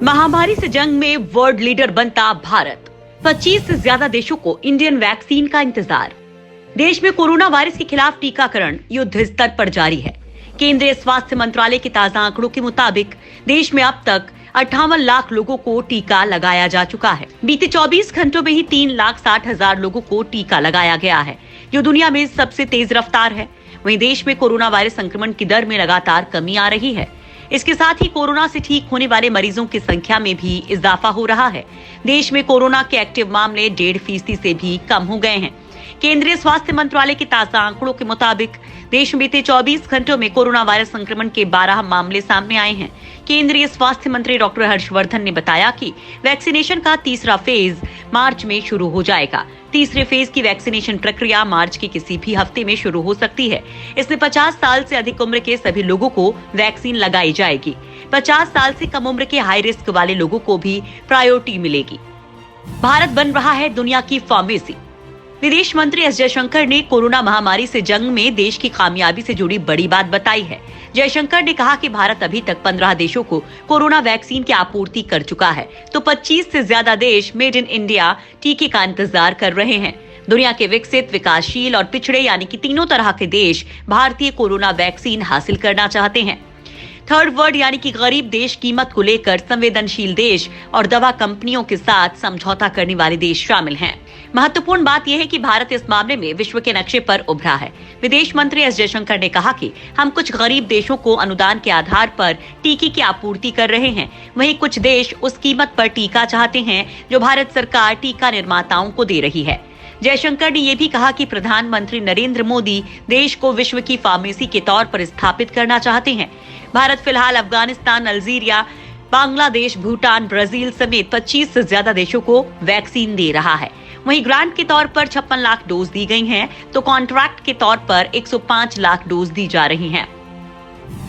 महामारी से जंग में वर्ल्ड लीडर बनता भारत। 25 से ज्यादा देशों को इंडियन वैक्सीन का इंतजार। देश में कोरोना वायरस के खिलाफ टीकाकरण युद्ध स्तर पर जारी है। केंद्रीय स्वास्थ्य मंत्रालय के ताजा आंकड़ों के मुताबिक देश में अब तक 58 लाख लोगों को टीका लगाया जा चुका है। बीते 24 घंटों में ही 3,60,000 लोगों को टीका लगाया गया है, जो दुनिया में सबसे तेज रफ्तार है। वहीं देश में कोरोना वायरस संक्रमण की दर में लगातार कमी आ रही है। इसके साथ ही कोरोना से ठीक होने वाले मरीजों की संख्या में भी इजाफा हो रहा है। देश में कोरोना के एक्टिव मामले 1.5% से भी कम हो गए हैं। केंद्रीय स्वास्थ्य मंत्रालय के ताजा आंकड़ों के मुताबिक देश में बीते 24 घंटों में कोरोना वायरस संक्रमण के 12 मामले सामने आए हैं। केंद्रीय स्वास्थ्य मंत्री डॉक्टर हर्षवर्धन ने बताया कि वैक्सीनेशन का तीसरा फेज मार्च में शुरू हो जाएगा। तीसरे फेज की वैक्सीनेशन प्रक्रिया मार्च के किसी भी हफ्ते में शुरू हो सकती है। इसमें 50 साल से अधिक उम्र के सभी लोगों को वैक्सीन लगाई जाएगी। 50 साल से कम उम्र के हाई रिस्क वाले लोगों को भी प्रायोरिटी मिलेगी। भारत बन रहा है दुनिया की फार्मेसी। विदेश मंत्री एस जयशंकर ने कोरोना महामारी से जंग में देश की कामयाबी से जुड़ी बड़ी बात बताई है। जयशंकर ने कहा कि भारत अभी तक 15 देशों को कोरोना वैक्सीन की आपूर्ति कर चुका है, तो 25 से ज्यादा देश मेड इन इंडिया टीके का इंतजार कर रहे हैं। दुनिया के विकसित, विकासशील और पिछड़े यानी कि तीनों तरह के देश भारतीय कोरोना वैक्सीन हासिल करना चाहते हैं। थर्ड वर्ल्ड यानी कि गरीब देश कीमत को लेकर संवेदनशील देश और दवा कंपनियों के साथ समझौता करने वाले देश शामिल हैं। महत्वपूर्ण बात यह है कि भारत इस मामले में विश्व के नक्शे पर उभरा है। विदेश मंत्री एस जयशंकर ने कहा कि हम कुछ गरीब देशों को अनुदान के आधार पर टीके की आपूर्ति कर रहे हैं, वहीं कुछ देश उस कीमत पर टीका चाहते हैं जो भारत सरकार टीका निर्माताओं को दे रही है। जयशंकर ने यह भी कहा कि प्रधानमंत्री नरेंद्र मोदी देश को विश्व की फार्मेसी के तौर पर स्थापित करना चाहते हैं। भारत फिलहाल अफगानिस्तान, अल्जीरिया, बांग्लादेश, भूटान, ब्राजील समेत 25 से ज्यादा देशों को वैक्सीन दे रहा है। वहीं ग्रांट के तौर पर 56 लाख डोज दी गई हैं, तो कॉन्ट्रैक्ट के तौर पर 105 लाख डोज दी जा रही हैं।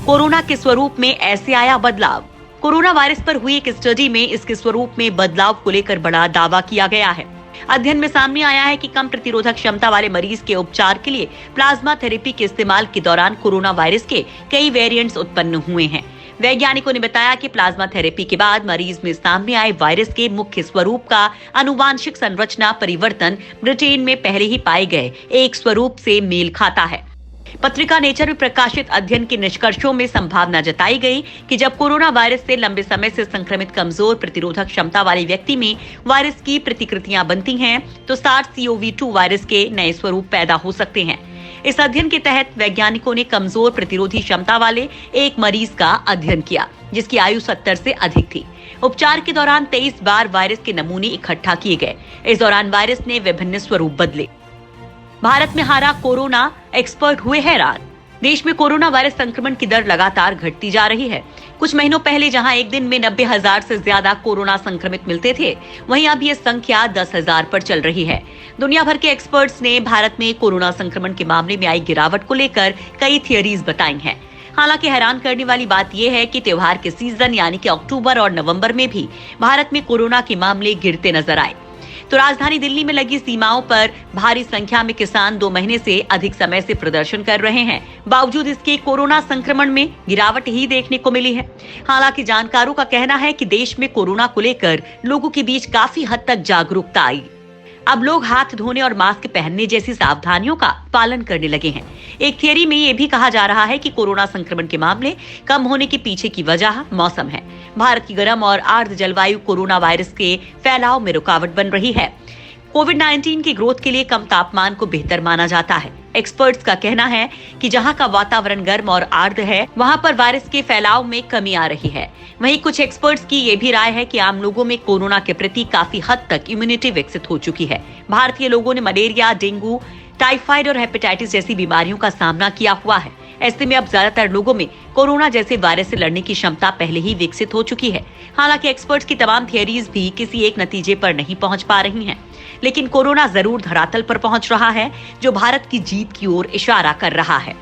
कोरोना के स्वरूप में ऐसे आया बदलाव। कोरोना वायरस पर हुई एक स्टडी में इसके स्वरूप में बदलाव को लेकर बड़ा दावा किया गया है। अध्ययन में सामने आया है कि कम प्रतिरोधक क्षमता वाले मरीज के उपचार के लिए प्लाज्मा थेरेपी के इस्तेमाल के दौरान कोरोना वायरस के कई वेरिएंट्स उत्पन्न हुए हैं। वैज्ञानिकों ने बताया कि प्लाज्मा थेरेपी के बाद मरीज में सामने आए वायरस के मुख्य स्वरूप का आनुवांशिक संरचना परिवर्तन ब्रिटेन में पहले ही पाए गए एक स्वरूप से मेल खाता है। पत्रिका नेचर में प्रकाशित अध्ययन के निष्कर्षों में संभावना जताई गई कि जब कोरोना वायरस से लंबे समय से संक्रमित कमजोर प्रतिरोधक क्षमता वाले व्यक्ति में वायरस की प्रतिकृतियां बनती हैं, तो SARS-CoV-2 वायरस के नए स्वरूप पैदा हो सकते हैं। इस अध्ययन के तहत वैज्ञानिकों ने कमजोर प्रतिरोधी क्षमता वाले एक मरीज का अध्ययन किया, जिसकी आयु 70 से अधिक थी। उपचार के दौरान 23 बार वायरस के नमूने इकट्ठा किए गए। इस दौरान वायरस ने विभिन्न स्वरूप बदले। भारत में हारा कोरोना, एक्सपर्ट हुए हैरान। देश में कोरोना वायरस संक्रमण की दर लगातार घटती जा रही है। कुछ महीनों पहले जहां एक दिन में 90,000 से ज्यादा कोरोना संक्रमित मिलते थे, वहीं अब ये संख्या 10,000 पर चल रही है। दुनिया भर के एक्सपर्ट्स ने भारत में कोरोना संक्रमण के मामले में आई गिरावट को लेकर कई थियरीज बताई हैं। हालांकि हैरान करने वाली बात यह है कि त्योहार के सीजन यानी कि अक्टूबर और नवंबर में भी भारत में कोरोना के मामले गिरते नजर आए। तो राजधानी दिल्ली में लगी सीमाओं पर भारी संख्या में किसान 2 महीने से अधिक समय से प्रदर्शन कर रहे हैं। बावजूद इसके कोरोना संक्रमण में गिरावट ही देखने को मिली है। हालांकि जानकारों का कहना है कि देश में कोरोना को लेकर लोगों के बीच काफी हद तक जागरूकता आई। अब लोग हाथ धोने और मास्क पहनने जैसी सावधानियों का पालन करने लगे हैं। एक थियरी में ये भी कहा जा रहा है कि कोरोना संक्रमण के मामले कम होने के पीछे की वजह मौसम है। भारत की गर्म और आर्द्र जलवायु कोरोना वायरस के फैलाव में रुकावट बन रही है। कोविड-19 की ग्रोथ के लिए कम तापमान को बेहतर माना जाता है। एक्सपर्ट्स का कहना है कि जहां का वातावरण गर्म और आर्द्र है, वहां पर वायरस के फैलाव में कमी आ रही है। वहीं कुछ एक्सपर्ट्स की ये भी राय है कि आम लोगों में कोरोना के प्रति काफी हद तक इम्यूनिटी विकसित हो चुकी है। भारतीय लोगों ने मलेरिया, डेंगू, टाइफाइड और हेपेटाइटिस जैसी बीमारियों का सामना किया हुआ है। ऐसे में अब ज्यादातर लोगों में कोरोना जैसे वायरस से लड़ने की क्षमता पहले ही विकसित हो चुकी है। हालांकि एक्सपर्ट्स की तमाम थियरीज भी किसी एक नतीजे पर नहीं पहुंच पा रही हैं। लेकिन कोरोना जरूर धरातल पर पहुंच रहा है, जो भारत की जीत की ओर इशारा कर रहा है।